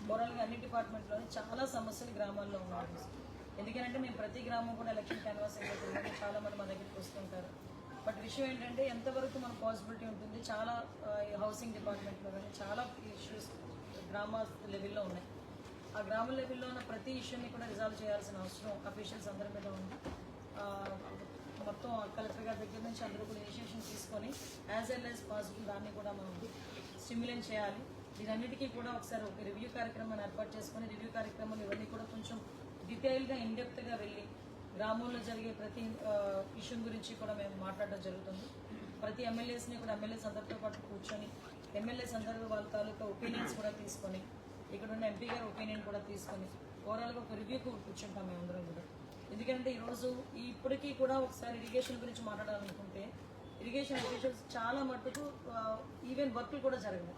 ఓవరాల్గా అన్ని డిపార్ట్మెంట్లోనే చాలా సమస్యలు గ్రామాల్లో ఉన్నాయి. ఎందుకంటే మేము ప్రతి గ్రామం కూడా ఎలక్షన్ క్యాన్వాస్ అయిపోతుంది, చాలా మంది మా దగ్గరికి వస్తుంటారు. బట్ విషయం ఏంటంటే ఎంతవరకు మన పాసిబిలిటీ ఉంటుంది, చాలా హౌసింగ్ డిపార్ట్మెంట్లో కానీ చాలా ఇష్యూస్ గ్రామ లెవెల్లో ఉన్నాయి. ఆ గ్రామ లెవెల్లో ఉన్న ప్రతి ఇష్యూని కూడా రిజాల్వ్ చేయాల్సిన అవసరం అఫీషియల్స్ అందరి మీద ఉంది. మొత్తం కలెక్టర్ గారి దగ్గర నుంచి అందరూ కూడా ఇనిషియేషన్ తీసుకొని యాజ్ వెల్ యాజ్ పాసిబుల్ దాన్ని కూడా మనం స్టిమ్యులేట్ చేయాలి. దీనన్నిటికీ కూడా ఒకసారి ఒక రివ్యూ కార్యక్రమాన్ని ఏర్పాటు చేసుకొని రివ్యూ కార్యక్రమాలు ఇవన్నీ కూడా కొంచెం డీటెయిల్గా ఇన్డెప్త్గా వెళ్ళి గ్రామంలో జరిగే ప్రతి ఇష్యూ గురించి కూడా మేము మాట్లాడడం జరుగుతుంది. ప్రతి ఎమ్మెల్యేస్ని కూడా ఎమ్మెల్యేస్ అందరితో పాటు కూర్చొని ఎమ్మెల్యేస్ అందరూ వాళ్ళ తాలూకా ఒపీనియన్స్ కూడా తీసుకొని ఇక్కడ ఉన్న ఎంపీ గారి ఒపీనియన్ కూడా తీసుకొని ఓవరాల్గా ఒక రివ్యూకు కూర్చుంటాం మేము అందరం కూడా. ఎందుకంటే ఈరోజు ఇప్పటికీ కూడా ఒకసారి ఇరిగేషన్ గురించి మాట్లాడాలనుకుంటే ఇరిగేషన్ అఫీషియల్స్ చాలా మట్టుకు ఈవెన్ వర్క్లు కూడా జరగవు.